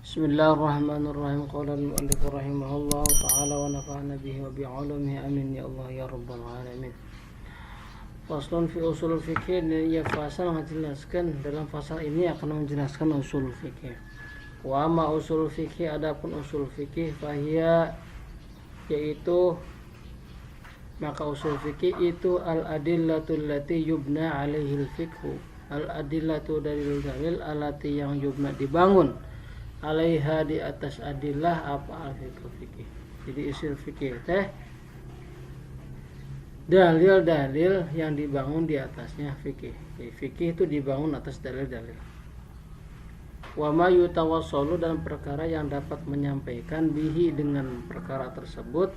Bismillahirrahmanirrahim. Qala al-mu'allif rahimahullah ta'ala wa nafa'ana bihi wa bi'ulumihi amin ya Allah ya rabbal alamin. Faslun fi usul fikih. Ia fasal menjelaskan, dalam fasal ini akan menjelaskan usul fikih. Wa ma usul fikih, adapun usul fikih fahiya, yaitu maka usul fikih itu al-adillatul lati yubna alaihi al-fiqhu. Al-adillatu dalil-dalil alati yang yubna dibangun alaiha di atas adillah apa al-fikih. Jadi usul fikih teh dalil-dalil yang dibangun di atasnya fikih. Jadi fikih itu dibangun atas dalil-dalil. Wa ma yutawassalu, dan perkara yang dapat menyampaikan bihi dengan perkara tersebut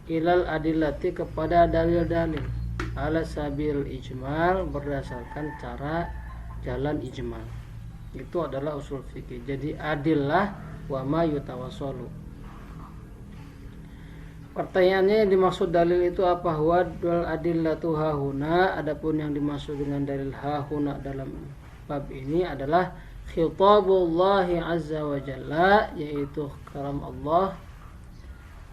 ilal adillati kepada dalil-dalil ala sabil ijmal, berdasarkan cara jalan ijmal. Itu adalah usul fikih. Jadi adillah wa ma yutawassalu. Pertanyaannya, yang dimaksud dalil itu apa? Huwa dal adillatu hahuna, adapun yang dimaksud dengan dalil hahuna dalam bab ini adalah khitabullahi azza wa jalla, yaitu kalam Allah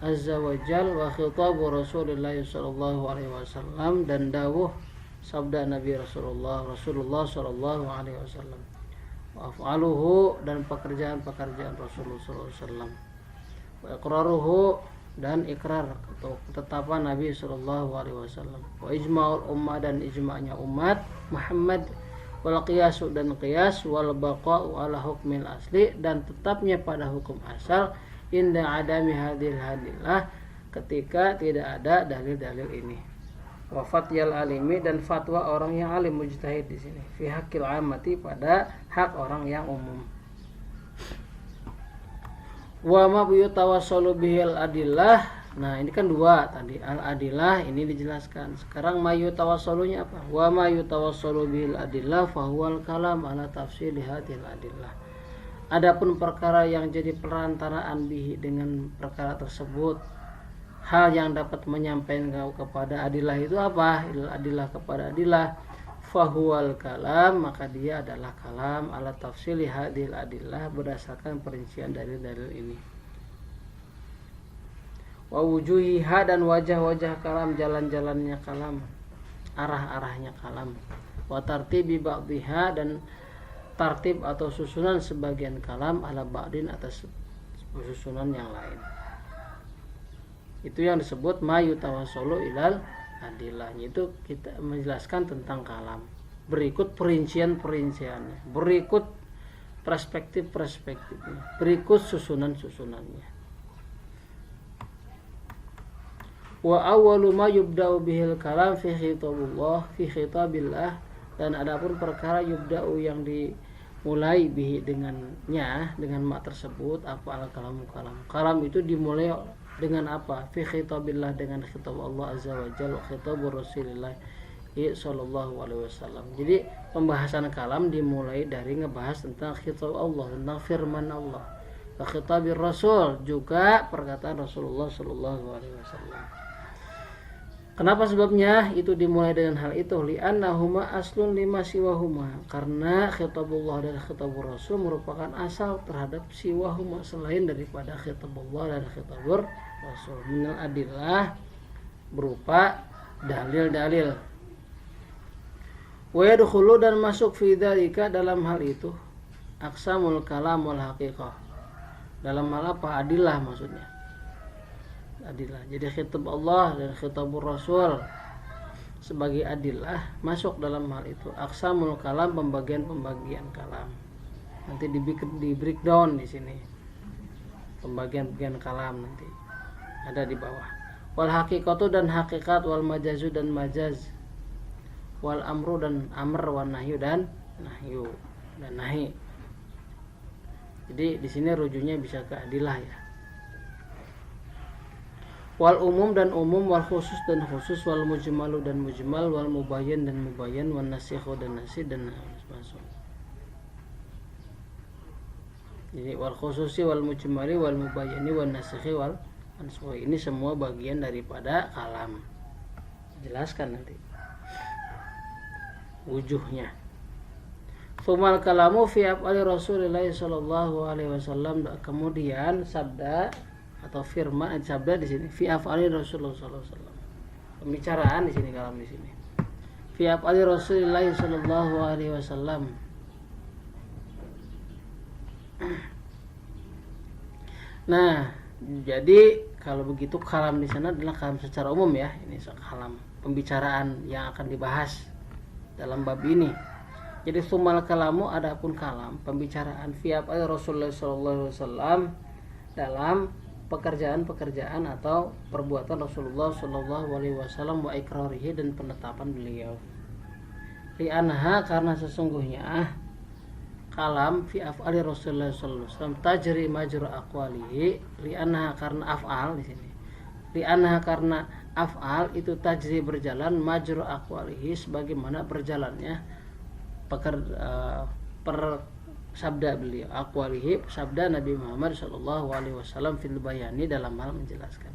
azza wa jalla, wa khitabu Rasulullah sallallahu alaihi wasallam, dan dawuh sabda Nabi Rasulullah sallallahu alaihi wasallam. Wa af'aluhu, dan pekerjaan-pekerjaan Rasulullah sallallahu alaihi wasallam. Wa iqraruhu, dan ikrar atau ketetapan Nabi sallallahu alaihi wasallam. Wa ijma'ul ummah, dan ijma'nya umat Muhammad. Wal qiyasu, dan qiyas. Wal baqa'u ala hukmil asli, dan tetapnya pada hukum asal inda adami hadil hadillah, ketika tidak ada dalil-dalil ini. Wa fatyal alimi, dan fatwa orang yang alim, mujtahid di sini, fi haqqil ammati, pada hak orang yang umum. Wa ma yutawassalu bihil adillah. Nah, ini kan dua tadi, al adillah ini dijelaskan. Sekarang ma yutawassalunya apa? Wa ma yutawassalu bihil adillah fa huwal kalam ala tafsili hadil adillah. Adapun perkara yang jadi perantaraan bihi dengan perkara tersebut, hal yang dapat menyampaikan kepada adillah itu apa? Adillah kepada adillah, fahuwal kalam, maka dia adalah kalam ala tafsili hadil adillah, berdasarkan perincian dalil-dalil ini. Wa wujuhiha, dan wajah-wajah kalam, jalan-jalannya kalam, arah-arahnya kalam. Wa tartibi ba'dhiha, dan tartib atau susunan sebagian kalam ala ba'din, atas susunan yang lain. Itu yang disebut ma yutawassalu ilal adillah. Itu kita menjelaskan tentang kalam. Berikut perincian-perinciannya, berikut perspektif-perspektifnya, berikut susunan-susunannya. Wa awwalu ma yubda'u bihil kalam fi khitabillah, dan adapun perkara yubda'u yang dimulai bihi dengannya, dengan mak tersebut, apa al-kalamu kalam. Kalam itu dimulai dengan apa? Fi khitabillah, dengan khitab Allah azza wa jalla, khitab Rasulullah sallallahu alaihi wasallam. Jadi pembahasan kalam dimulai dari ngebahas tentang khitab Allah, tentang firman Allah. Wa khitabir Rasul, juga perkataan Rasulullah sallallahu alaihi wasallam. Kenapa sebabnya itu dimulai dengan hal itu? Li'annahuma aslun lima siwahuma, karena khitabullah dan khitabur Rasul merupakan asal terhadap siwahuma, selain daripada khitabullah dan khitabur Rasul. Minal adillah, berupa dalil-dalil. Wa yadkhulu, dan masuk fi dzalika, dalam hal itu, aqsamul kalam wal haqiqah. Dalam hal apa? Adillah maksudnya. Adillah. Jadi khitab Allah dan khitabur Rasul sebagai adillah masuk dalam hal itu. Aqsamul kalam, pembagian-pembagian kalam. Nanti di breakdown di sini. Pembagian-pembagian kalam nanti ada di bawah. Wal haqiqatu, dan hakikat, wal majazu, dan majaz, wal amru, dan amr, wan nahyu, dan nahyu, dan nahi. Jadi di sini rujunya bisa ke adillah ya. Wal umum, dan umum, wal khusus, dan khusus, wal mujmalu, dan mujmal, wal mubayyan, dan mubayyan, wan nasikhu, dan nasih, dan masuk. Jadi wal khususi, wal mujmali, wal mubayyani, wan nasikhi, wal answa, ini semua bagian daripada kalam. Jelaskan nanti wujuhnya. Sumal kalamu fi af'ali Rasulillah sallallahu alaihi wasallam. Kemudian sabda atau firman sabda di sini fi af'ali Rasulullah sallallahu alaihi wasallam. Pembicaraan di sini kalam di sini. Fi af'ali Rasulillah sallallahu alaihi wasallam. Nah, jadi kalau begitu kalam di sana adalah kalam secara umum ya. Ini kalam pembicaraan yang akan dibahas dalam bab ini. Jadi sumal kalamu adapun kalam pembicaraan fi af'ali Rasulullah sallallahu alaihi wasallam dalam pekerjaan-pekerjaan atau perbuatan Rasulullah sallallahu alaihi wasallam wa ikrarihi dan penetapan beliau. Li anha karena sesungguhnya kalam fi af'ali Rasulullah sallallahu alaihi wasallam tajri majra aqwalihi li anha karena af'al di sini. Li anha karena af'al itu tajri berjalan majra aqwalihi sebagaimana berjalannya per sabda beliau aqwalihi sabda Nabi Muhammad sallallahu alaihi wasallam fil bayani dalam hal menjelaskan.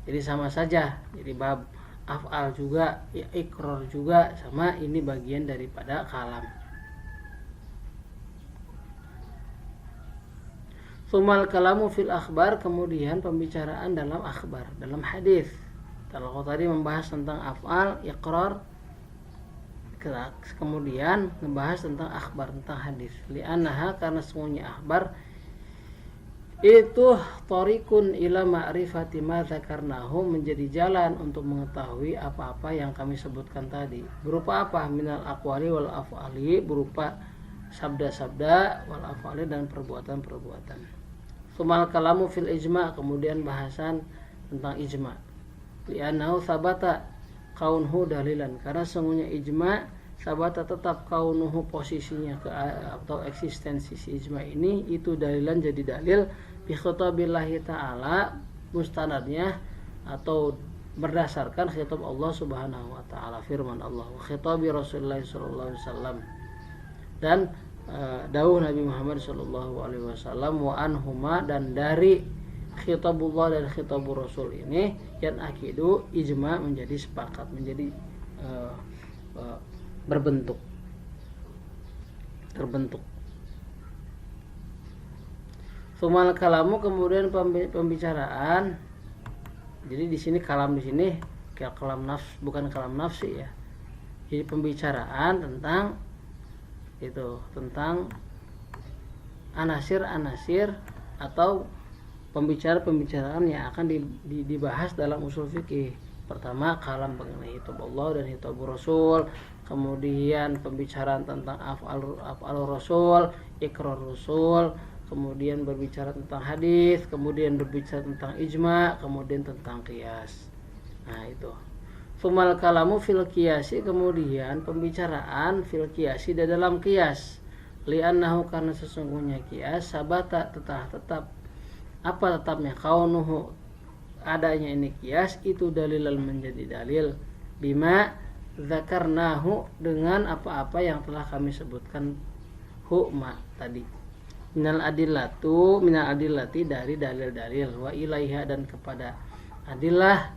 Jadi sama saja. Jadi bab af'al juga, ikrar juga sama, ini bagian daripada kalam. Sumal kalamu fil akhbar, kemudian pembicaraan dalam akhbar, dalam hadis. Kalau tadi membahas tentang af'al, ikrar, kemudian membahas tentang akhbar, tentang hadis. Li'annaha karena semuanya akhbar itu tariqun ila ma'rifati ma dzakarnahu, menjadi jalan untuk mengetahui apa-apa yang kami sebutkan tadi. Berupa apa? Minal aqwali wal af'ali, berupa sabda-sabda wal af'ali dan perbuatan-perbuatan. Sumal kalamu fil ijma, kemudian bahasan tentang ijma. Li'annahu sabata kaunhu dalilan, karena sesungguhnya ijma sabata tetap kaunuhu posisinya atau eksistensi si ijma ini itu dalilan jadi dalil bi khitabillahi ta'ala, mustanadnya atau berdasarkan khitab Allah Subhanahu wa taala, firman Allah, wa khitabi Rasulullah sallallahu alaihi wasallam, dan dawuh Nabi Muhammad sallallahu alaihi wasallam, wa anhuma, dan dari khitabullah dan khitabur Rasul ini yang akidu ijma menjadi sepakat, menjadi terbentuk. Sumal kalamu, kemudian pembicaraan. Jadi di sini kalam di sini kalam nafs, bukan kalam nafsi ya. Jadi pembicaraan tentang itu, tentang anasir-anasir atau pembicaraan yang akan dibahas dalam usul fikih. Pertama kalam mengenai hitab Allah dan hitab Rasul, kemudian pembicaraan tentang af'al Rasul, ikrar Rasul, kemudian berbicara tentang hadis, kemudian berbicara tentang ijma, kemudian tentang qiyas. Nah itu. Sumal kalamu fil qiyasi, kemudian pembicaraan fil qiyasi di dalam qiyas. Li'annahu karena sesungguhnya qiyas sabata tetap apa tetapnya kaunuhu adanya ini qiyas itu dalilan menjadi dalil bima dzakarnahu dengan apa-apa yang telah kami sebutkan hukma tadi minal adillati dari dalil-dalil, wa ilaiha dan kepada adillah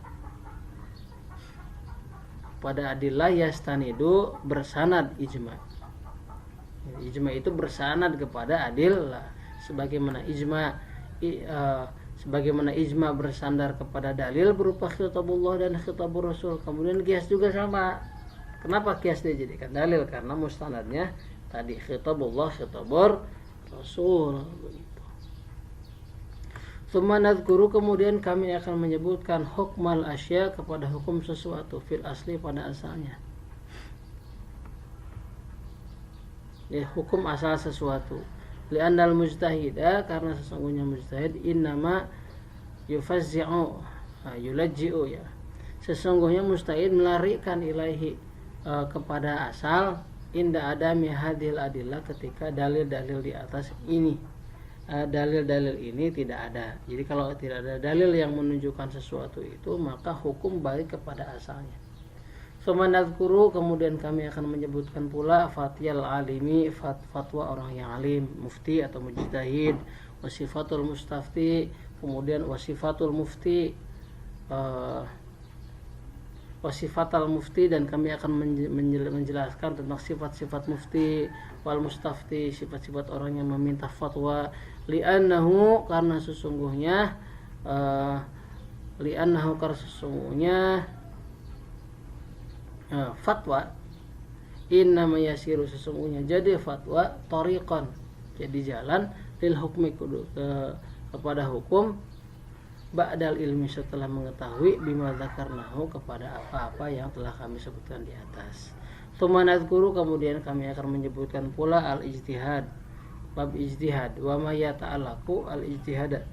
yastanidu bersanad ijma. Ijma itu bersanad kepada adillah, sebagaimana ijma bersandar kepada dalil berupa khitabullah dan khitabur Rasul. Kemudian qiyas juga sama. Kenapa qiyas dijadikan dalil? Karena mustanadnya tadi khitabullah, khitabur Rasul. Tsumma nadzkuru, kemudian kami akan menyebutkan hukmal asya kepada hukum sesuatu fil asli pada asalnya. Ya, hukum asal sesuatu. Li'annal mujtahida, karena sesungguhnya mujtahid innama yufazzi'u yulajji'u ya. Sesungguhnya mujtahid melarikan ilaihi kepada asal inda adami hadil adillah, ketika dalil-dalil di atas ini dalil-dalil ini tidak ada. Jadi kalau tidak ada dalil yang menunjukkan sesuatu itu, maka hukum balik kepada asalnya. Sumanadzkuru, kemudian kami akan menyebutkan pula fatiyal alimi, fatwa orang yang alim, mufti atau mujtahid, wasifatul mustafti, kemudian wasifatul mufti, wasifatal mufti, dan kami akan menjelaskan tentang sifat-sifat mufti, wal mustafti, sifat-sifat orang yang meminta fatwa, li'annahu, karena sesungguhnya fatwa innama yasiru, sesungguhnya jadi fatwa tariqan, jadi jalan, lil hukmi, kepada hukum, ba'dal ilmi, setelah mengetahui, bima dzakarnahu, kepada apa-apa yang telah kami sebutkan di atas. Tumanadzkuru, kemudian kami akan menyebutkan pula al-ijtihad, bab ijtihad, wa ma yata'allaqu al-ijtihad,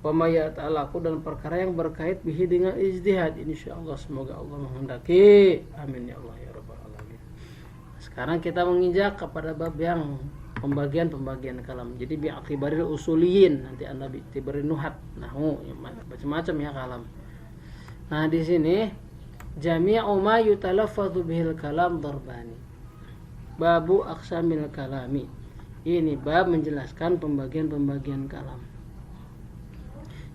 wa ma yata'allaqu, dan perkara yang berkait bihi dengan ijtihad, insyaallah, semoga Allah menghendaki. Amin ya Allah ya rabbal alamin. Sekarang kita menginjak kepada bab yang pembagian kalam. Jadi bi'atibaril usuliyin, nanti Anda bi'atibaril nuhat, nahu, macam-macam ya kalam. Nah, di sini jami'u ma yutalaffadhu bihil kalam darbani. Babu aqsamil kalami. Ini bab menjelaskan pembagian kalam.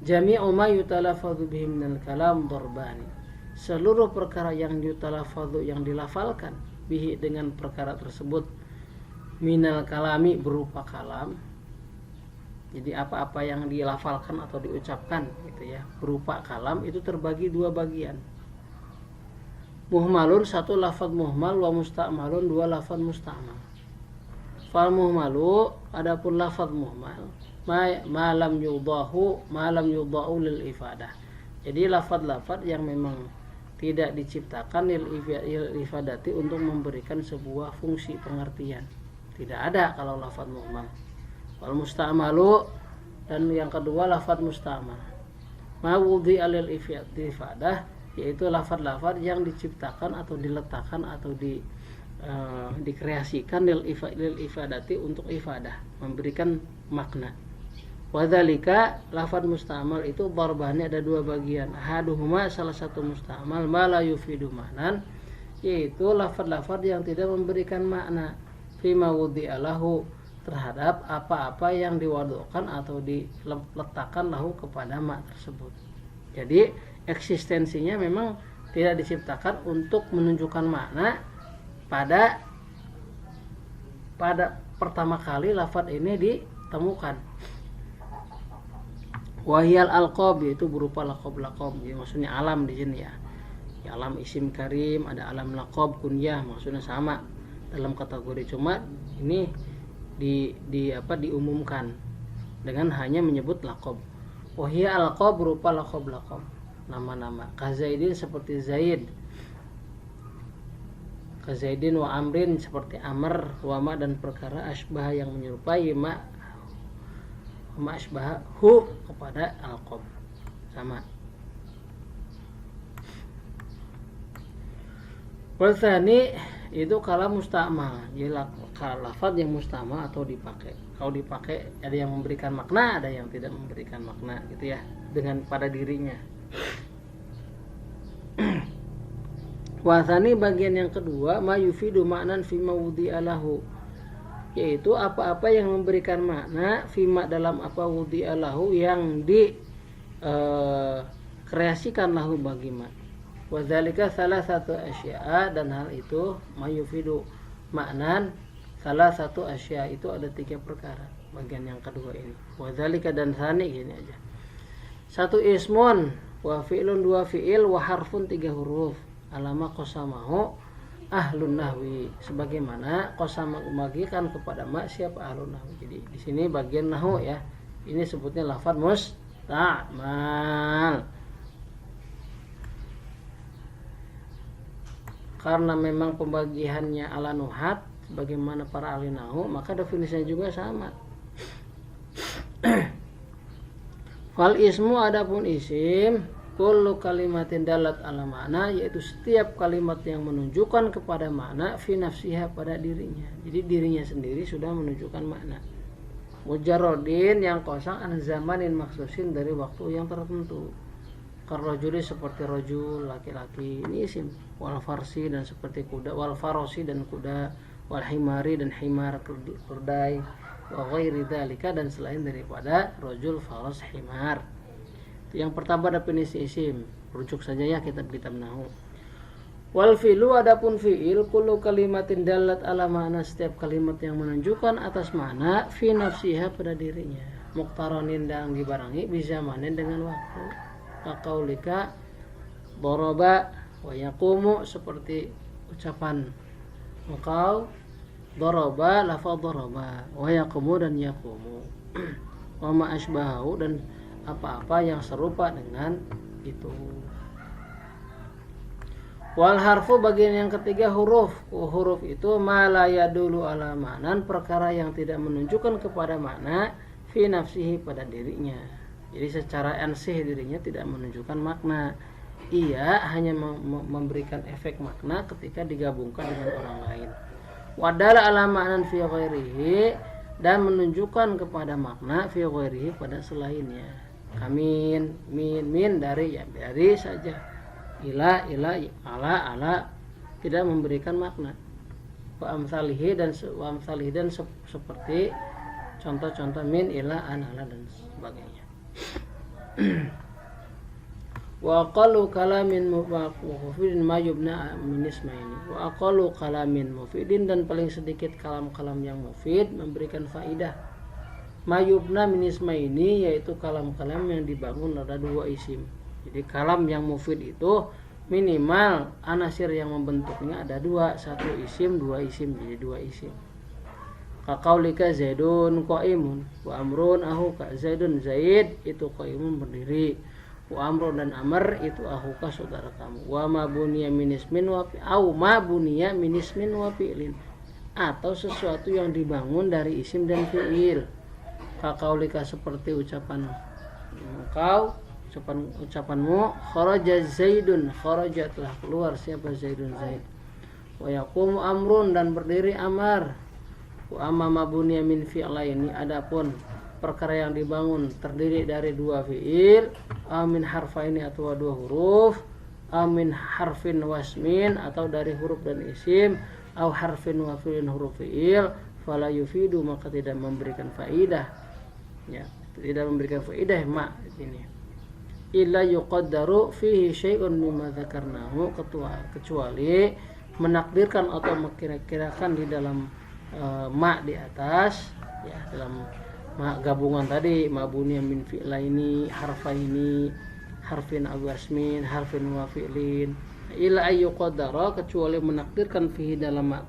Jami'u ma yutalaffadhu bihi minal kalam darbani. Seluruh perkara yang yutalaffadhu, yang dilafalkan, bihi, dengan perkara tersebut, minal kalami, berupa kalam. Jadi apa-apa yang dilafalkan atau diucapkan gitu ya, berupa kalam, itu terbagi dua bagian. Muhmalun, satu lafaz muhmal, wa musta'malun, dua lafaz musta'mal. Fal muhmalu, adapun lafaz muhmal, ma lam yudahu lil ifadah. Jadi lafaz-lafaz yang memang tidak diciptakan lil ifadati, untuk memberikan sebuah fungsi pengertian. Tidak ada kalau lafaz muhmal. Wal musta'malu, dan yang kedua lafaz musta'mal, ma wudhi alil ifadah, yaitu lafaz-lafaz yang diciptakan atau diletakkan atau dikreasikan lil ifadati, untuk ifadah, memberikan makna. Wadzalika, lafaz musta'mal itu darbani, ada dua bagian. Ahaduhuma, salah satu musta'mal, ma la yufidu ma'nan, yaitu lafaz-lafaz yang tidak memberikan makna, fima wudhi'alahu, terhadap apa-apa yang diwadukkan atau diletakkan lahu kepada mak tersebut. Jadi eksistensinya memang tidak diciptakan untuk menunjukkan makna pada pertama kali lafaz ini ditemukan. Wahyal alqab, yaitu berupa laqab, jadi maksudnya alam di sini ya. Alam isim karim, ada alam laqab kunyah, maksudnya sama dalam kategori, cuma ini diumumkan dengan hanya menyebut laqab. Wahya alqab, berupa laqab, nama-nama. Kazaidin, seperti Zaid. Kazaidin wa amrin, seperti Amr, wa ma, dan perkara asbah yang menyerupai ma asbah hu, kepada alqab, sama. Walthani, itu kalam musta'mal, jadi lafaz yang musta'mal atau dipakai. Kalau dipakai ada yang memberikan makna, ada yang tidak memberikan makna gitu ya, dengan pada dirinya. Walthani, bagian yang kedua, ma yufidu ma'nan fima wudhi'alahu, yaitu apa-apa yang memberikan makna, fima, dalam apa, wudhi'alahu, yang kreasikan lahu bagi ma. Wadzalika salah satu asya, dan hal itu mayufidu maknan, salah satu asya, itu ada 3 perkara. Bagian yang kedua ini, wadzalika, dan sani, gini aja. 1 ismun, wa fi'lun, 2 fi'il, wa harfun, 3 huruf, alama qasamahu ahlun nahwi, sebagaimana qasama membagikan kepada ma siapa ahlun nahwi. Jadi di sini bagian nahwu ya, ini sebutnya lafaz musta'mal. Karena memang pembagiannya ala nuhat sebagaimana para ahli nahwu, maka definisinya juga sama. Fal ismu, adapun isim, kullu kalimatin dalat ala makna, yaitu setiap kalimat yang menunjukkan kepada makna, fi nafsiha, pada dirinya. Jadi dirinya sendiri sudah menunjukkan makna. Mujarrodin, yang kosong, an zamanin maksusin, dari waktu yang tertentu. Karrojuli, seperti rojul, laki-laki, ini isim. Wal farsi, dan seperti kuda. Wal farosi, dan kuda. Wal himari, dan himar, kerdai. Wa ghairi dzalika, dan selain daripada rojul, faros, himar. Yang pertama definisi isim, rujuk saja ya kitab nahwu. Wal fi'lu adapun fi'il kullu kalimatin dalat ala makna setiap kalimat yang menunjukkan atas makna fi nafsiha pada dirinya. Muqtaranin dan dibarengi bizamanin dengan waktu. Kaqaulika daraba wa yaqumu seperti ucapan engkau daraba lafaz daraba wa yaqumu dan yaqumu. Wa ma asbahu dan apa-apa yang serupa dengan itu. Wal harfu bagian yang ketiga huruf. Huruf itu ma la yadulu ala ma'nan, perkara yang tidak menunjukkan kepada makna fi nafsihi pada dirinya. Jadi secara ansih dirinya tidak menunjukkan makna. Ia hanya memberikan efek makna ketika digabungkan dengan orang lain. Wadala ala ma'nan fi ghairihi, dan menunjukkan kepada makna fi ghairihi pada selainnya. Kamin, min dari ya dari saja. Ila ala tidak memberikan makna. Wa amsalihi dan seperti contoh-contoh min ila an ala dan sebagainya. Wa aqallu kalamin mufidin ma yubna min ismaini. Wa aqallu kalamin mufidin, dan paling sedikit kalam-kalam yang mufid memberikan faidah. Ma yubna min ismaini, yaitu kalam-kalam yang dibangun ada dua isim. Jadi kalam yang mufid itu minimal anasir yang membentuknya ada dua, satu isim, dua isim, jadi dua isim. Kaqaulika Zaidun qaimun wa amrun ahuka. Zaidun Zaid itu qaimun berdiri, wa amrun dan Amr itu ahuka saudara kamu. Wa ma buniya min ismin wa au ma buniya min ismin wa fi'lin, atau sesuatu yang dibangun dari isim dan fi'il. Kaqaulika seperti ucapan engkau, ucapanmu kharaja Zaidun, kharaja telah keluar siapa Zaidun Zaid. Wa yaqumu amrun dan berdiri Amar. Wa amma mabuniya min fi'laini, adapun perkara yang dibangun terdiri dari dua fi'il, amin harfaini atau dua huruf, amin harfin wasmin atau dari huruf dan isim, au harfin wa fi'lin huruf fi'il, fala yufidu maka tidak memberikan faidah. Ya, tidak memberikan faidah ma di sini. Illa yuqaddaru fihi syai'un mimma dzakarnahu, kecuali menakdirkan atau mengkira-kirakan di dalam ma di atas, ya dalam ma gabungan tadi, mabuniya min fi'laini harfaini harfin awasmin harfin wa fi'lin, illa ayyuqaddara kecuali menakdirkan fihi dalam ma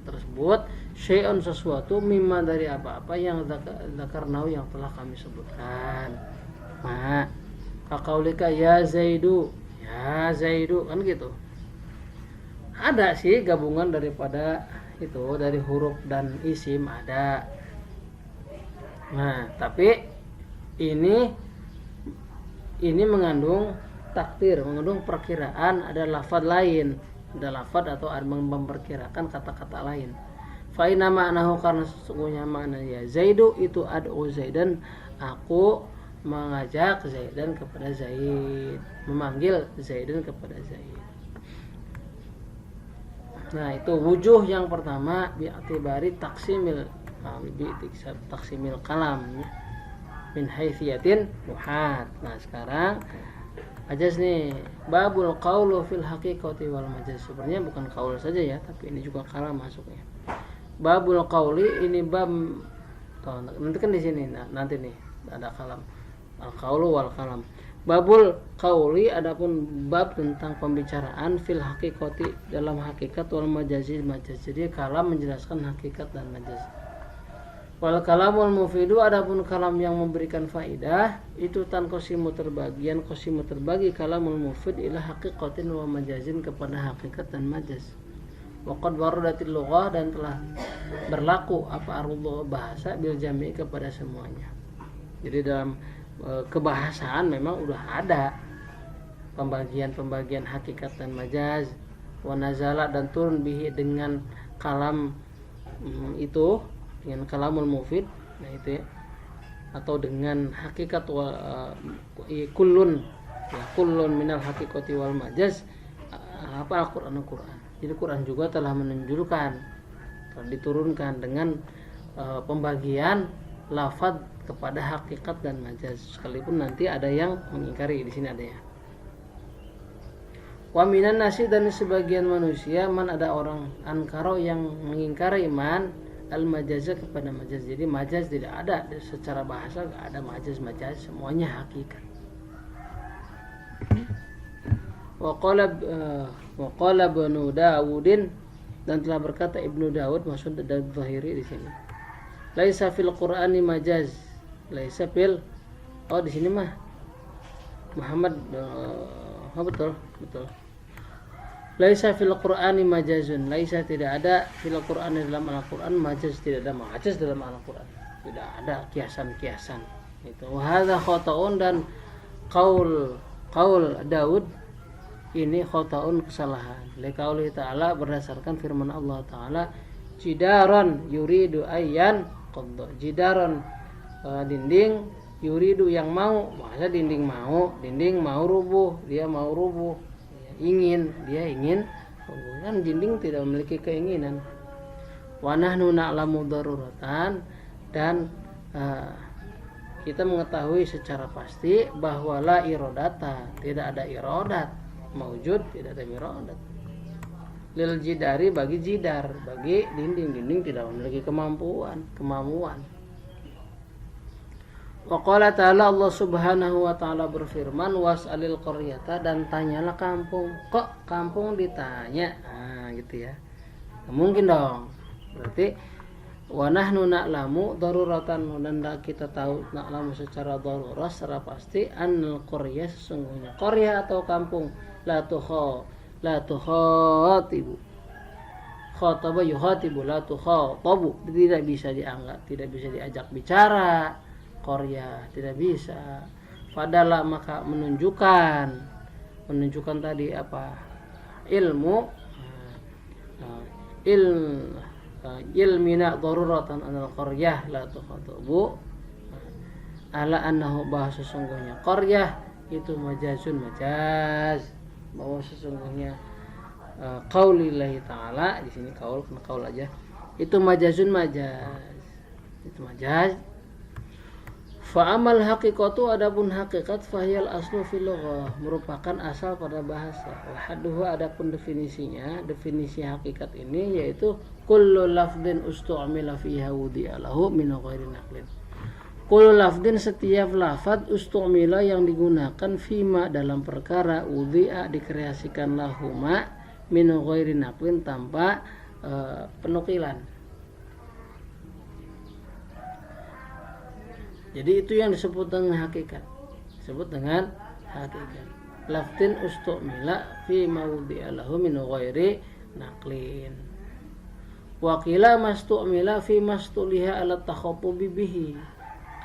tersebut syai'un sesuatu mimma dari apa-apa yang dzakarnahu yang telah kami sebutkan. Ma kaqaulika ya Zaidu kan gitu. Ada sih gabungan daripada itu dari huruf dan isim ada. Nah, tapi ini mengandung takdir, mengandung perkiraan, ada lafaz lain, ada lafaz atau memperkirakan kata-kata lain. Fa inna ma'nahu, karena sesungguhnya makna ya Zaidu itu ad'u Zaidan, aku mengajak Zaidan kepada Zaid, memanggil Zaidan kepada Zaid. Nah, itu wujuh yang pertama bi'atibari taksimil kalam min haithiyatin muhad. Nah, sekarang majaz nih, babul qaulu fil haqiqati wal majaz. Sebenarnya bukan qaul saja ya, tapi ini juga kalam masuknya. Babul qauli ini bab, nanti kan di sini nanti nih ada kalam. Al-qaulu wal kalam. Babul qauli adapun bab tentang pembicaraan fil haqiqati dalam hakikat wal majazi majaz. Jadi kalam menjelaskan hakikat dan majaz. Wal kalamul mufidu adapun kalam yang memberikan faidah itu tanqasimu terbagi kalamul mufid ila haqiqatin wa majazin kepada hakikat dan majaz. Wa qad waradatil lughah dan telah berlaku apa arudhu bahasa bil jami' kepada semuanya. Jadi dalam kebahasaan memang udah ada pembagian hakikat dan majaz. Wa nazala dan turun bihi dengan kalam itu, dengan kalamul mufid, nah itu ya, atau dengan hakikat kullun minal haqiqati wal majaz apa Al-Quran. Jadi Quran juga telah menunjukkan, telah diturunkan dengan pembagian lafaz kepada hakikat dan majaz, sekalipun nanti ada yang mengingkari. Di sini ada ya. Wa minan nasi, dan sebagian manusia, man ada orang ankaro yang mengingkari man al majaz kepada majaz. Jadi majaz tidak ada secara bahasa, enggak ada majaz, semuanya hakikat. Wa qala Ibnu Dawudin, dan telah berkata Ibnu Dawud, maksud dari Zahiri di sini. Laisa fil Qur'ani majaz. Laisa fil, oh di sini mah Muhammad, betul. Laisa fil Qur'ani majazun. Laisa, tidak ada fil Qur'ani, dalam Al-Qur'an, majaz, tidak ada majaz dalam Al-Qur'an. Tidak ada kiasan-kiasan. Itu wa hadza khata'un, dan qaul Daud ini khata'un, kesalahan. Liqauli ta'ala, berdasarkan firman Allah Ta'ala, jidaran yuridu ayyan qadda. Jidaran dinding, yuridu yang mau, maksudnya dinding mau rubuh, dia mau rubuh, dia ingin rubuh. Kan dinding tidak memiliki keinginan. Wa nahnu na'lamu daruratan, dan kita mengetahui secara pasti bahwa la irodata, tidak ada irodat, maujud, tidak ada irodat. Lil jidari, bagi jidar, bagi dinding tidak memiliki kemampuan. Wa qala ta'ala, Allah Subhanahu wa ta'ala berfirman, was'alil qaryata, dan tanyalah kampung. Kok kampung ditanya? Gitu ya. Mungkin dong. Berarti wa nahnu na'lamu daruratan, dan kita tahu na'lamu secara darurat, secara pasti, annal qaryah, sesungguhnya qaryah atau kampung, la tukhatibu. Khataba yukhatibu, la tukhatabu, tidak bisa dianggap, tidak bisa diajak bicara. Qaryah tidak bisa. Fadala, maka menunjukkan tadi apa? Ilmina daruratan anal qaryah la tukhatabu, ala annahu, bahwa sesungguhnya qaryah itu majaz, bahwa sesungguhnya qaulillahi ta'ala, di sini kaul aja, itu majaz. Fa amal haqiqatu, adapun hakikat, fahyal aslu fil lughah, merupakan asal pada bahasa. Wa hadduhu, adapun definisinya, definisi hakikat ini yaitu kullu lafdin ustu'mila fiha wudi'a lahu min ghairi naqlin. Kullu lafdin, setiap lafad, ustu'mila yang digunakan, fima dalam perkara, wudi'a dikreasikan, lahuma min ghairi naqlin, tanpa penukilan. Jadi itu yang disebut dengan hakikat. Lafdin ustu'mila fi mawdi'a lahu min ghairi naqlin. Wa qila mastu'mila fi mastuliha ala takhattubi bihi.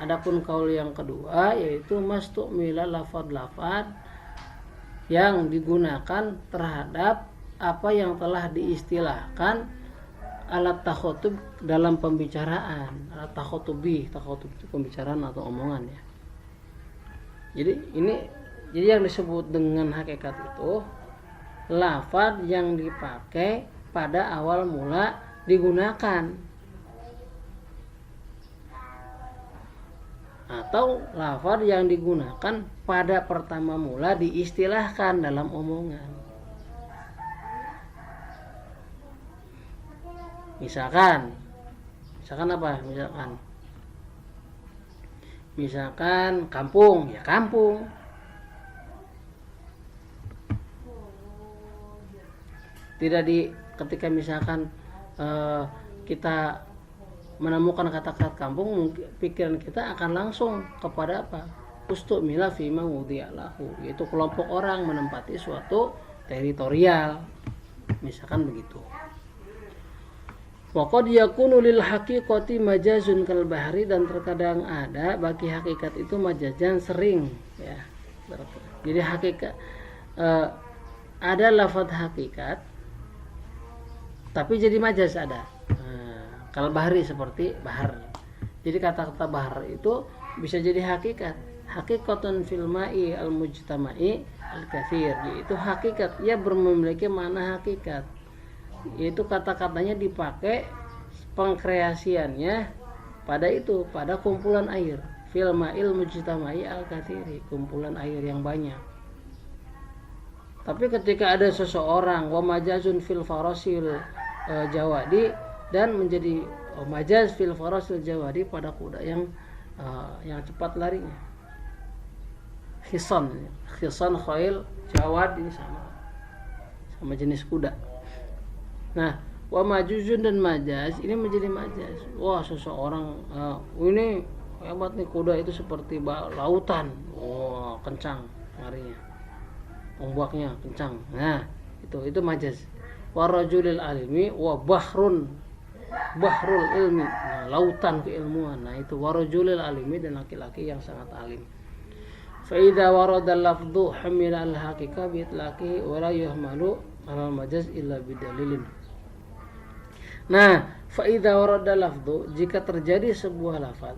Adapun kaul yang kedua yaitu mastu'mila, lafad-lafad yang digunakan terhadap apa yang telah diistilahkan alat takhotub dalam pembicaraan. Alat takhotub itu pembicaraan atau omongan ya. Jadi yang disebut dengan hakikat itu lafaz yang dipakai pada awal mula digunakan, atau lafaz yang digunakan pada pertama mula diistilahkan dalam omongan. Misalkan apa? Misalkan kampung, ya kampung. Ketika misalkan kita menemukan kata-kata kampung, pikiran kita akan langsung kepada apa? Ustu'mila fi ma wudi'a lahu, yaitu kelompok orang menempati suatu teritorial. Misalkan begitu. Wa qad yakunu lil haqiqati majazun kal bahri, dan terkadang ada bagi hakikat itu majazan, sering ya. Jadi hakikat ada lafaz hakikat tapi jadi majaz ada. Kal bahri, seperti bahar. Jadi kata-kata bahar itu bisa jadi hakikat. Haqiqatun fil ma'i al mujtama'i al katsir, yaitu hakikat, ia memiliki makna hakikat. Yaitu kata-katanya dipakai pengkreasiannya pada kumpulan air, fil ma'il mujtama'i al katsiri, kumpulan air yang banyak. Tapi ketika ada seseorang wa majazun fil farasil jawadi, dan menjadi majaz fil farasil jawadi pada kuda yang cepat larinya. Khisan khail jawad ini sama jenis kuda. Nah, wa majuzun dan majaz ini menjadi majaz. Wah, seseorang ini hebat nih, kuda itu seperti lautan. Wah, kencang larinya. Ombaknya kencang. Nah, itu majaz. Wa rajulil alimi wa bahrul ilmi. Nah, lautan keilmuan. Nah, itu wa rajulil alimi, dan laki-laki yang sangat alim. Fa idza warada al-lafdhu hamila al-haqiqah bi itlaqi wa la yuhmalu al-majaz illa bidalilin. Nah, fa idza warada lafdhu, jika terjadi sebuah lafaz.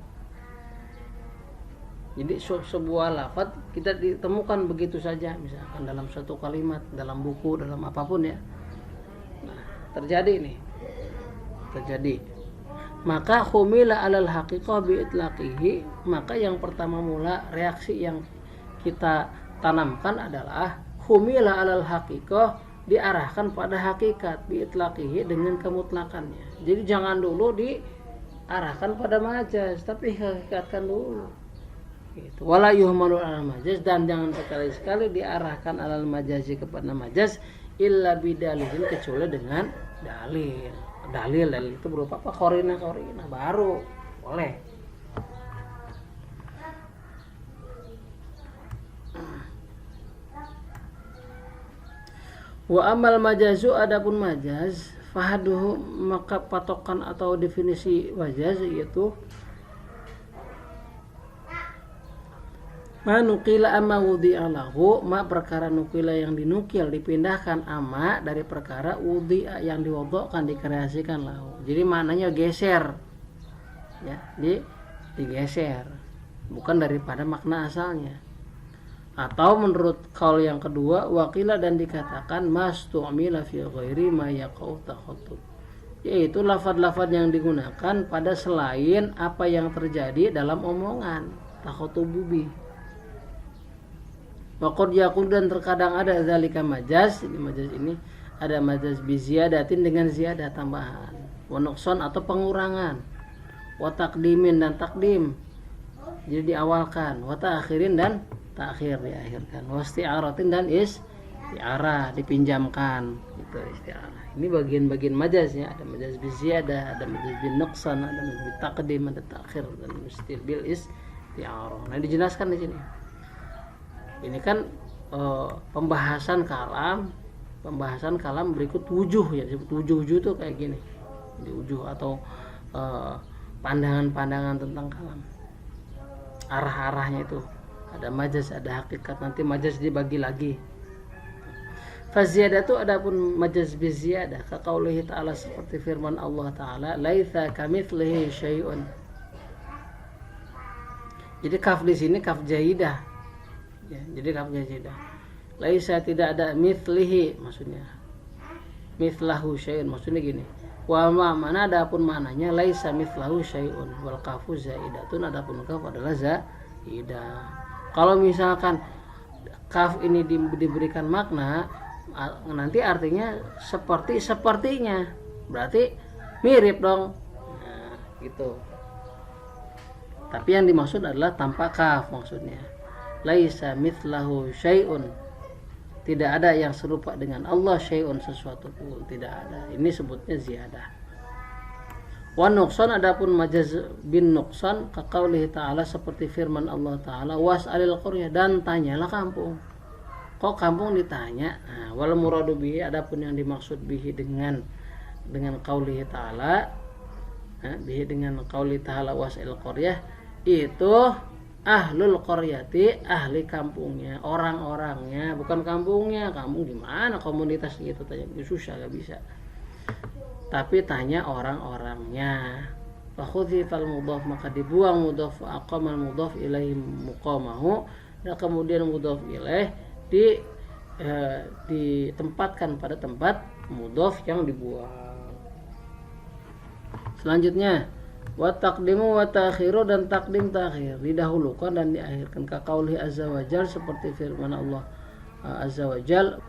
Jadi sebuah lafaz kita ditemukan begitu saja, misalkan dalam satu kalimat, dalam buku, dalam apapun ya. Nah, terjadi. Maka humila alal haqiqah bi itlaqihi, maka yang pertama mula reaksi yang kita tanamkan adalah humila alal haqiqah, diarahkan pada hakikat, bi itlaqihi, dengan kemutlakannya. Jadi jangan dulu diarahkan pada majaz, tapi hakikatkan dulu. Gitu. Wala yuhmalu alal majaz, dan jangan sekali-sekali diarahkan alal majazi kepada majaz illa bidalilin, kecuali dengan dalil itu berupa apa? Qorina baru boleh. Wa amal majazu, adapun majaz, fahaduhu, maka patokan atau definisi majaz yaitu ma nukila amma wudi'a lahu, ma perkara nukila yang dinukil, dipindahkan, amma dari perkara wudi'a yang diwodokkan, dikreasikan lahu. Jadi maknanya geser, ya, digeser, bukan daripada makna asalnya. Atau menurut kaul yang kedua, wakila, dan dikatakan mastu'mila fi ghairi ma yaqau takhattub, yaitu lafaz-lafaz yang digunakan pada selain apa yang terjadi dalam omongan, takhattububi. Waqad yakun, dan terkadang ada zalika majaz, ini ada majaz bi ziyadatin, dengan ziyadah tambahan, wa nuqsan atau pengurangan, wa taqdimin, dan takdim jadi diawalkan, wa ta'khirin, dan takhir diakhirkan, wa isti'aratin, dan isti'arah dipinjamkan, itu isti'arah. Ini bagian-bagian majaznya, ada majaz bi ziyadah, ada majaz bi nuqsan, ada majaz bi taqdim, ada takhir, dan bil isti'arah. Nah, dijelaskan di sini. Ini kan pembahasan kalam berikut wujuh, ya, disebut wujuh itu kayak gini. Di wujuh atau pandangan-pandangan tentang kalam. Arah-arahnya itu ada majaz, ada hakikat. Nanti majaz dibagi lagi. Faziyadah itu adapun majaz bi ziyadah, ka qaulihi ta'ala, seperti firman Allah Ta'ala, laitsa kamitslihi syai'un. Jadi kaf di sini kaf jaidah. Ya, jadi kaf jaidah. Laisa, tidak ada, mithlihi maksudnya. Mithlahu syai'un maksudnya gini. Wa ma mana, adapun mananya laisa mithlahu syai'un, wal kafu zaidatun, adapun kaf adalah zaidah. Kalau misalkan kaf ini diberikan makna, nanti artinya sepertinya, berarti mirip dong. Nah, gitu. Tapi yang dimaksud adalah tanpa kaf maksudnya. Laisa mithlahu syai'un, tidak ada yang serupa dengan Allah, syai'un, sesuatu pun tidak ada. Ini sebutnya ziyadah. Wa nuqsan, adapun majaz bin nuqsan, ka qaulihi ta'ala, seperti firman Allah Ta'ala, was'alil qaryah, dan tanyalah kampung. Kok kampung ditanya? Nah, wal muradu bihi, adapun yang dimaksud bihi dengan qaulihi Ta'ala, bihi dengan qaulihi Ta'ala was'alil qaryah, itu ahlul qaryati, ahli kampungnya, orang-orangnya, bukan kampungnya. Kampung gimana, komunitas gitu, tanya susah, gak bisa. Tapi tanya orang-orangnya. Fa khudzifal mudhaf, maka dibuang mudhaf, fa aqamal mudhaf ilaihi muqamahu, dan kemudian mudhaf ilaih ditempatkan pada tempat mudhaf yang dibuang. Selanjutnya, wa taqdimu wa ta'khiru, dan takdim takhir, didahulukan dan diakhirkan, ka qauli azza wa jalla, seperti firman Allah azza wa jal.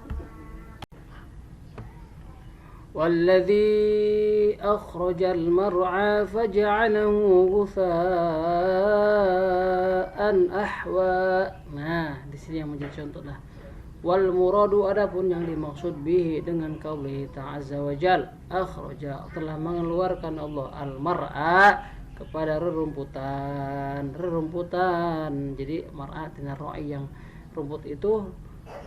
Walladzi akhrajal mar'a faj'alahu ghutha'an ahwa. Nah, di sini yang menjadi contoh lah. Wal muradu, adapun yang dimaksud bihi dengan qauli ta'azza wa jal, akhraja, telah mengeluarkan Allah al mar'a kepada rerumputan. Jadi mar'a tina ra'i, yang rumput itu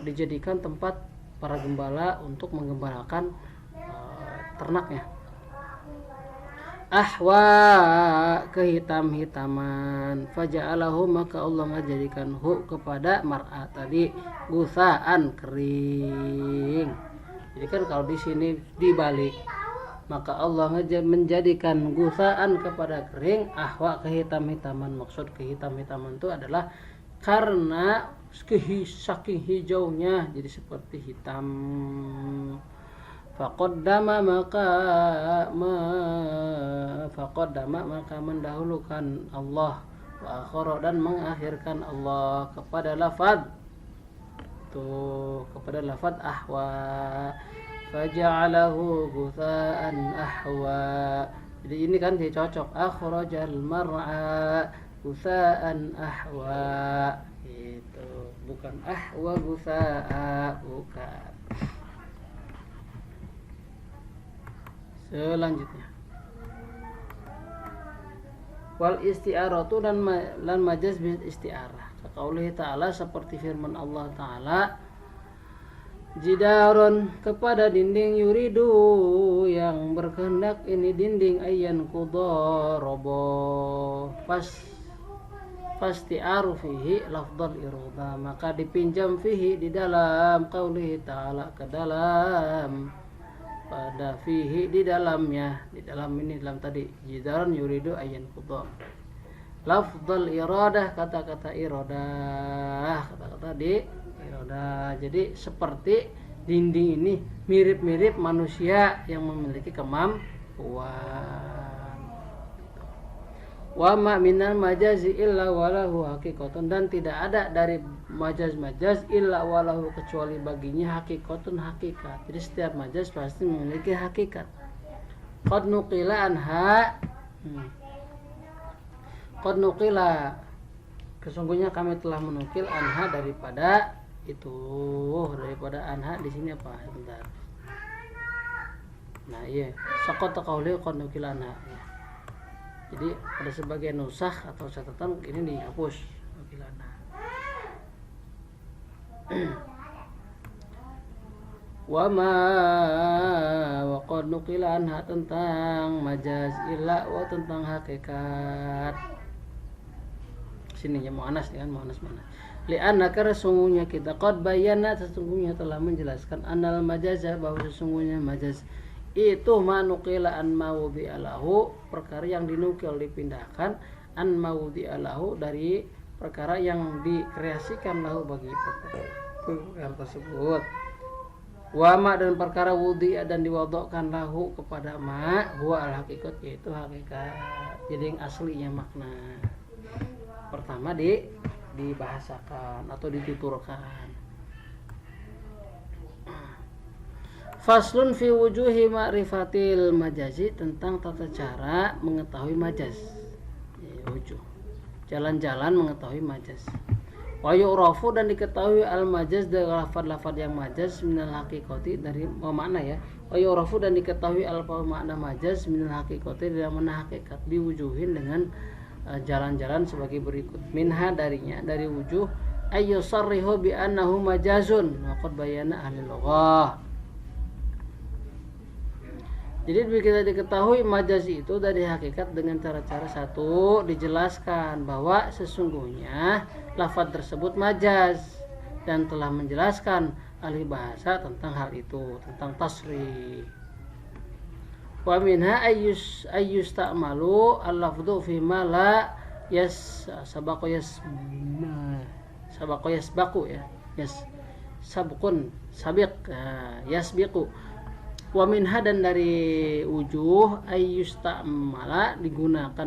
dijadikan tempat para gembala untuk menggembalakan ternaknya. Ahwa, kehitam-hitaman. Faja'alahu, maka Allah menjadikan hu kepada mar'a tadi gusaan, kering. Jadi kan kalau di sini dibalik, maka Allah menjadikan gusaan kepada kering, ahwa kehitam-hitaman. Maksud kehitam-hitaman itu adalah karena saking hijaunya jadi seperti hitam. Faqaddama, maka mendahulukan Allah, wa akhara, dan mengakhirkan Allah kepada lafaz ahwa. Faja'alahu ghutha'an ahwa. Jadi ini kan dia cocok, akhrajal mar'a ghutha'an ahwa. Itu bukan ahwa ghusa'a, bukan. Selanjutnya, wal isti'aratu, dan majaz bil isti'arah. Kaqaulihi ta'ala, seperti firman Allah Ta'ala, jidaron, kepada dinding, yuridu, yang berkehendak ini dinding, ayyan qudha, roboh, fasti'aru fihi lafdal irudha, maka dipinjam fihi di dalam qaulihi ta'ala, ke dalam, pada fihi di dalamnya, di dalam ini, dalam tadi jidaran yuridu ayyan qudha, lafdal iradah, kata-kata iradah, kata-kata di iradah. Jadi seperti dinding ini mirip-mirip manusia yang memiliki kemampuan. Wa ma minal majazi illa walahu haqiqatun, dan tidak ada dari majaz illa walahu, kecuali baginya haqiqatun, hakikat. Jadi setiap majaz pasti memiliki hakikat. Qad nuqila anha, qad nuqila, kesungguhnya kami telah menukil anha, daripada itu, daripada anha di sini apa? Bentar. Nah, iya, saqata qauli qad nuqila anha. Jadi pada sebagian nusakh atau catatan ini dihapus nukilana. Wama wa qad nuqila anha, tentang majaz, illa wa tentang hakikat. Sini ya muannas kan, muannas mana? Li'anna, karena sesungguhnya kita qad bayyana, sesungguhnya telah menjelaskan, annal majaza, bahwa sesungguhnya majaz itu manukila an mawudi alahu, perkara yang dinukil, dipindahkan, an mawudi alahu, dari perkara yang dikreasikan lahu bagi perkara tersebut. Wa ma, dan perkara wudi, dan diwadokkan lahu kepada ma, huwa al hakikat, yaitu hakikat. Jadi yang aslinya makna pertama dibahasakan atau dituturkan. Faslun fi wujuhi ma'rifatil majazi, tentang tata cara mengetahui majaz. Wujuh, jalan-jalan mengetahui majaz. Wa yu'rafu, dan diketahui al majaz, dari lafaz-lafaz yang majaz, minal haqiqati, dari makna ya. Wa yu'rafu, dan diketahui al makna majaz, minal haqiqati, dari makna hakikat, biwujuhin, dengan jalan-jalan sebagai berikut. Minha, darinya, dari wujuh, ayyusarrihu bi annahu majazun, wa qad bayyana ahli lughah. Jadi kita diketahui majaz itu dari hakikat dengan cara-cara satu, dijelaskan bahwa sesungguhnya lafaz tersebut majaz, dan telah menjelaskan ahli bahasa tentang hal itu, tentang tasrih. Wa minha ayyus ta'malu al-lafdhu fi ma la sabaqu yasbiqu. Wa minha, dan dari wujuh, ayyusta'mala, digunakan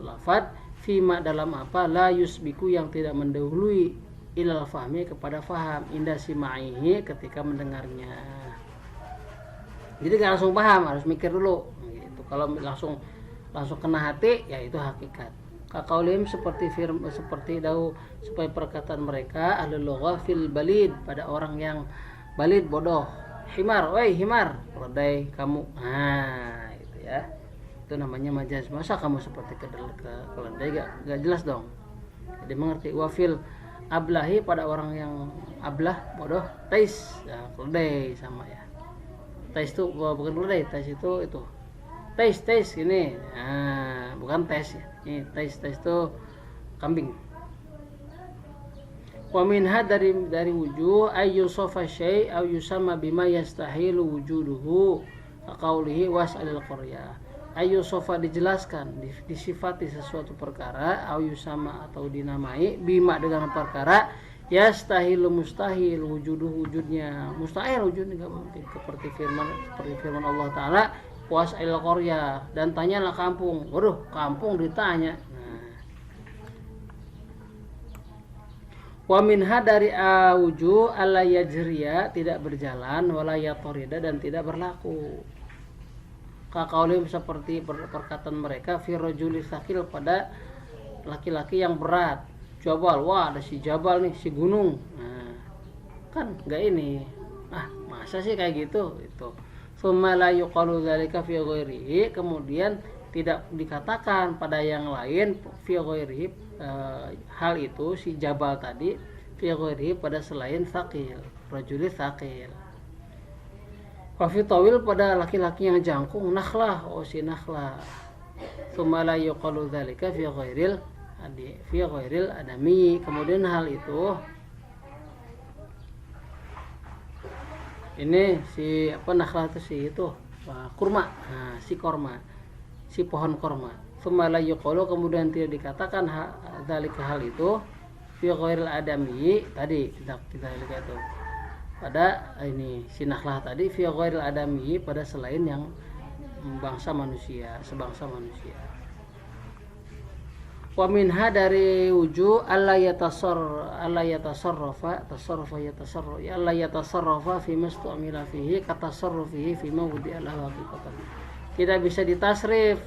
lafaz fima, dalam apa, la yusbiku, yang tidak mendahului, ilal fahmi kepada faham, inda simaihi ketika mendengarnya. Jadi nggak langsung paham, harus mikir dulu gitu. Kalau langsung kena hati, ya itu hakikat. Kaqaulim seperti dahulu supaya perkataan mereka ahlul lughah fil balid, pada orang yang balid bodoh. Himar, woi himar, keledai kamu. Nah, itu ya. Itu namanya majaz. Masa kamu seperti keledai, gak jelas dong. Jadi mengerti. Wafil ablahi, pada orang yang ablah bodoh, tais, ya, keledai sama ya. Tais itu bukan keledai, tais itu tais ini. Nah, bukan tes ya. Ini tais itu kambing. Wa minha dari wujuh ayyusofa syai' aw yusamma bima yastahilu wujuduhu qaulihi was'alil qaryah. Ayyusofa dijelaskan, disifati sesuatu perkara, aw yusama atau dinamai, bima dengan perkara, yastahilu mustahil wujuduhu, wujudnya mustahil, wujudnya enggak mungkin, seperti firman Allah Ta'ala was'alil qaryah, dan tanyalah kampung. Waduh, kampung ditanya. Wa minha dari awuju alla yajriya, tidak berjalan, wala yatorida, dan tidak berlaku. Kaqaulim seperti perkataan mereka fi rajuli sakil, pada laki-laki yang berat. Jabal, wah ada si jabal nih, si gunung. Nah, kan enggak ini. Masa sih kayak gitu? Itu. Tsumma la yuqalu dzalika fi ghairihi, kemudian tidak dikatakan pada yang lain fi ghairihi, hal itu si jabal tadi fi ghairihi pada selain sakil, rajuli sakil. Wa fi tawil, pada laki-laki yang jangkung, nakhlah, oh si nakhlah. Tsumma la yuqalu dzalika fi ghairil adami, kemudian hal itu ini si nakhlah itu si itu kurma, si korma, si pohon korma. Tsumma la yuqalu, kemudian tidak dikatakan dzalika hal itu fi ghairil adami, tadi kita lihat itu pada ini si nakhlah tadi fi ghairil adami, pada selain yang sebangsa manusia. Wa minha dari wujuh alla yatasarrafa fi mastumila fihi katasarrufihi fi mawdi'al haqiqatan. Tidak bisa ditasrif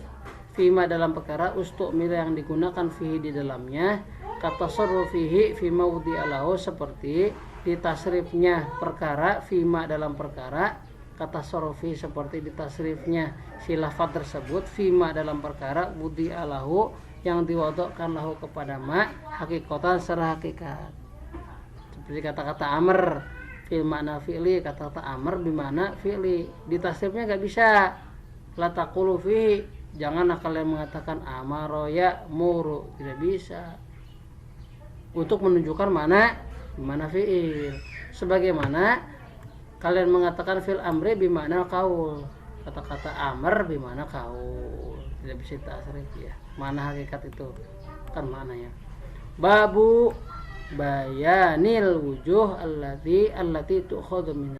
fima dalam perkara ustumila yang digunakan fihi di dalamnya, katasarrufihi fi mawdi'al, seperti ditasrifnya perkara fima dalam perkara, katasarrufi seperti ditasrifnya si lafaz tersebut fima dalam perkara wudi'alahu yang diwadokkan lahu kepada ma hakikatan secara hakikat. Seperti kata-kata amr fil makna fi'li, kata-kata amr bimana fi'li, ditasrifnya enggak bisa. La taqulu fi, janganlah kalian mengatakan amaro ya muru, tidak bisa. Untuk menunjukkan mana fi'il. Sebagaimana kalian mengatakan fil amri bimana qaul, kata-kata amr bimana qaul, tidak bisa tasrif ya. Mana hakikat itu kan maknanya. Babu bayanil wujuh allati tu'khadhu min